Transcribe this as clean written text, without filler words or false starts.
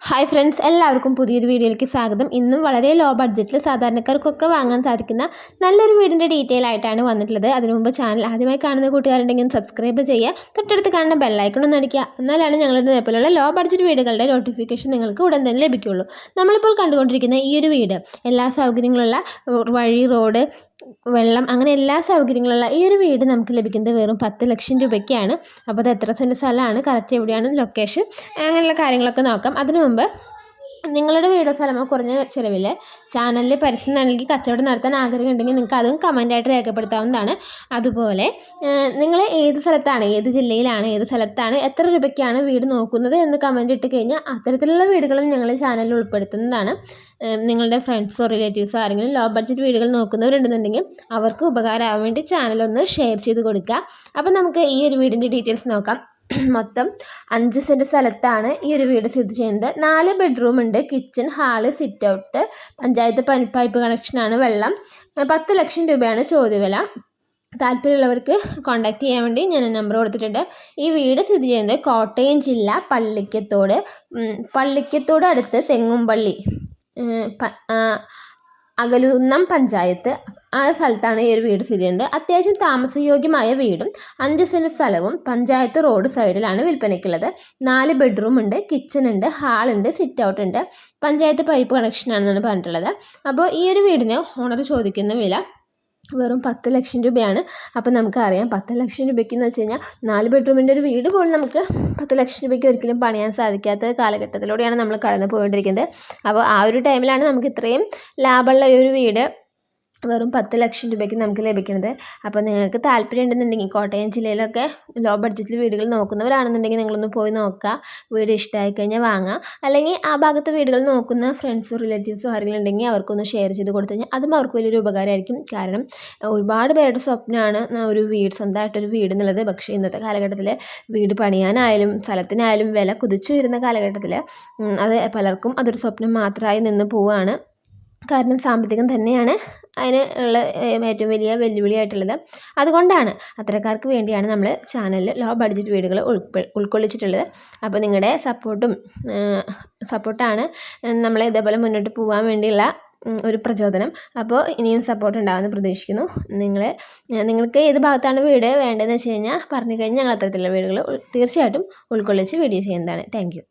Hi friends, എല്ലാവർക്കും പുതിയൊരു വീഡിയോയിലേക്ക് സ്വാഗതം. ഇന്നും വളരെ ലോ ബഡ്ജറ്റിൽ സാധാരണക്കാർക്കൊക്കെ വാങ്ങാൻ സാധിക്കുന്ന നല്ലൊരു വീടിൻ്റെ ഡീറ്റെയിൽ ആയിട്ടാണ് വന്നിട്ടുള്ളത്. അതിനു മുമ്പ് ചാനൽ ആദ്യമായി കാണുന്ന കൂട്ടുകാരുണ്ടെങ്കിൽ സബ്സ്ക്രൈബ് ചെയ്യുക, തൊട്ടടുത്ത് കാണുന്ന ബെല്ലൈക്കൺ ഒന്ന് അടിക്കുക. എന്നാലാണ് ഞങ്ങളുടെ ഇതേപോലെയുള്ള ലോ ബഡ്ജറ്റ് വീടുകളുടെ നോട്ടിഫിക്കേഷൻ നിങ്ങൾക്ക് ഉടൻ തന്നെ ലഭിക്കുകയുള്ളൂ. നമ്മളിപ്പോൾ കണ്ടുകൊണ്ടിരിക്കുന്ന ഈ ഒരു വീട് എല്ലാ സൗകര്യങ്ങളുള്ള വഴി, റോഡ്, വെള്ളം, അങ്ങനെ എല്ലാ സൗകര്യങ്ങളുള്ള ഈ ഒരു വീട് നമുക്ക് ലഭിക്കുന്നത് വെറും 10 ലക്ഷം രൂപയ്ക്കാണ്. അപ്പോൾ അത് എത്ര സെൻറ്റ് സ്ഥലമാണ്, കറക്റ്റ് എവിടെയാണ് ലൊക്കേഷൻ, അങ്ങനെയുള്ള കാര്യങ്ങളൊക്കെ നോക്കാം. അതിനു മുമ്പ് നിങ്ങളുടെ വീടോ സ്ഥലമോ കുറഞ്ഞ ചിലവിൽ ചാനലിൽ പരസ്യം നൽകി കച്ചവടം നടത്താൻ ആഗ്രഹമുണ്ടെങ്കിൽ നിങ്ങൾക്ക് അതും കമൻറ്റായിട്ട് രേഖപ്പെടുത്താവുന്നതാണ്. അതുപോലെ നിങ്ങൾ ഏത് സ്ഥലത്താണ്, ഏത് ജില്ലയിലാണ്, ഏത് സ്ഥലത്താണ്, എത്ര രൂപയ്ക്കാണ് വീട് നോക്കുന്നത് എന്ന് കമൻറ്റ് ഇട്ട് കഴിഞ്ഞാൽ അത്തരത്തിലുള്ള വീടുകളും ഞങ്ങൾ ചാനലിൽ ഉൾപ്പെടുത്തുന്നതാണ്. നിങ്ങളുടെ ഫ്രണ്ട്സോ റിലേറ്റീവ്സോ ആരെങ്കിലും ലോ ബഡ്ജറ്റ് വീടുകൾ നോക്കുന്നവരുണ്ടെന്നുണ്ടെങ്കിൽ അവർക്ക് ഉപകാരമാകാൻ വേണ്ടി ചാനലൊന്ന് ഷെയർ ചെയ്ത് കൊടുക്കുക. അപ്പോൾ നമുക്ക് ഈ ഒരു വീടിൻ്റെ ഡീറ്റെയിൽസ് നോക്കാം. മൊത്തം 5 സെൻറ്റ് സ്ഥലത്താണ് ഈ ഒരു വീട് സ്ഥിതി ചെയ്യുന്നത്. 4 ബെഡ്റൂം ഉണ്ട്, kitchen, hall, sit out, panchayat pipe കണക്ഷനാണ്, വെള്ളം. 10 ലക്ഷം രൂപയാണ് ചോദ്യവില. താല്പര്യമുള്ളവർക്ക് കോൺടാക്റ്റ് ചെയ്യാൻ വേണ്ടി ഞാൻ നമ്പർ കൊടുത്തിട്ടുണ്ട്. ഈ വീട് സ്ഥിതി ചെയ്യുന്നത് കോട്ടയം ജില്ല പള്ളിക്കത്തോട് അടുത്ത് തെങ്ങുംപള്ളി, അകലുന്നം പഞ്ചായത്ത്, ആ സ്ഥലത്താണ് ഈ ഒരു വീട് സ്ഥിതി ചെയ്യുന്നത്. അത്യാവശ്യം താമസയോഗ്യമായ വീടും 5 സെൻറ്റ് സ്ഥലവും പഞ്ചായത്ത് റോഡ് സൈഡിലാണ് വിൽപ്പനയ്ക്കുള്ളത്. 4 ബെഡ്റൂം ഉണ്ട്, കിച്ചൺ ഉണ്ട്, ഹാളുണ്ട്, സിറ്റ് ഔട്ട് ഉണ്ട്, പഞ്ചായത്ത് പൈപ്പ് കണക്ഷനാണെന്നാണ് പറഞ്ഞിട്ടുള്ളത്. അപ്പോൾ ഈ ഒരു വീടിന് ഓണർ ചോദിക്കുന്ന വില വെറും 10 ലക്ഷം രൂപയാണ്. അപ്പോൾ നമുക്കറിയാം 10 ലക്ഷം രൂപയ്ക്ക് എന്ന് വെച്ച് കഴിഞ്ഞാൽ 4 ബെഡ്റൂമിൻ്റെ ഒരു വീട് പോലും നമുക്ക് 10 ലക്ഷം രൂപയ്ക്ക് ഒരിക്കലും പണിയാൻ സാധിക്കാത്ത കാലഘട്ടത്തിലൂടെയാണ് നമ്മൾ കടന്നു പോയിക്കൊണ്ടിരിക്കുന്നത്. അപ്പോൾ ആ ഒരു ടൈമിലാണ് നമുക്ക് ഇത്രയും ലാഭമുള്ള ഒരു വീട് വെറും 10 ലക്ഷം രൂപയ്ക്ക് നമുക്ക് ലഭിക്കുന്നത്. അപ്പോൾ നിങ്ങൾക്ക് താല്പര്യം ഉണ്ടെന്നുണ്ടെങ്കിൽ കോട്ടയം ജില്ലയിലൊക്കെ ലോ ബഡ്ജറ്റിൽ വീടുകൾ നോക്കുന്നവരാണെന്നുണ്ടെങ്കിൽ നിങ്ങളൊന്ന് പോയി നോക്കുക. വീട് ഇഷ്ടമായി കഴിഞ്ഞാൽ വാങ്ങാം. അല്ലെങ്കിൽ ആ ഭാഗത്ത് വീടുകൾ നോക്കുന്ന ഫ്രണ്ട്സോ റിലേറ്റീവ്സോ ആരെങ്കിലും ഉണ്ടെങ്കിൽ അവർക്കൊന്ന് ഷെയർ ചെയ്ത് കൊടുത്തു കഴിഞ്ഞാൽ അതും അവർക്ക് വലിയൊരു ഉപകാരമായിരിക്കും. കാരണം ഒരുപാട് പേരുടെ സ്വപ്നമാണ് ഒരു വീട്, സ്വന്തമായിട്ടൊരു വീട് എന്നുള്ളത്. പക്ഷേ ഇന്നത്തെ കാലഘട്ടത്തിൽ വീട് പണിയാനായാലും സ്ഥലത്തിനായാലും വില കുതിച്ചു വരുന്ന കാലഘട്ടത്തിൽ അത് പലർക്കും അതൊരു സ്വപ്നം മാത്രമായി നിന്ന് പോവുകയാണ്. കാരണം സാമ്പത്തികം തന്നെയാണ് അതിന് ഉള്ള ഏറ്റവും വലിയ വെല്ലുവിളിയായിട്ടുള്ളത്. അതുകൊണ്ടാണ് അത്തരക്കാർക്ക് വേണ്ടിയാണ് നമ്മൾ ചാനലിൽ ലോ ബഡ്ജറ്റ് വീടുകൾ ഉൾക്കൊള്ളിച്ചിട്ടുള്ളത്. അപ്പോൾ നിങ്ങളുടെ സപ്പോർട്ടാണ് നമ്മൾ ഇതേപോലെ മുന്നോട്ട് പോകാൻ വേണ്ടിയുള്ള ഒരു പ്രചോദനം. അപ്പോൾ ഇനിയും സപ്പോർട്ട് ഉണ്ടാകുമെന്ന് പ്രതീക്ഷിക്കുന്നു. നിങ്ങൾക്ക് ഏത് ഭാഗത്താണ് വീട് വേണ്ടതെന്ന് വെച്ച് കഴിഞ്ഞാൽ പറഞ്ഞു കഴിഞ്ഞാൽ ഞങ്ങൾ അത്തരത്തിലുള്ള വീടുകൾ തീർച്ചയായിട്ടും ഉൾക്കൊള്ളിച്ച് വീഡിയോ ചെയ്യുന്നതാണ്. Thank you.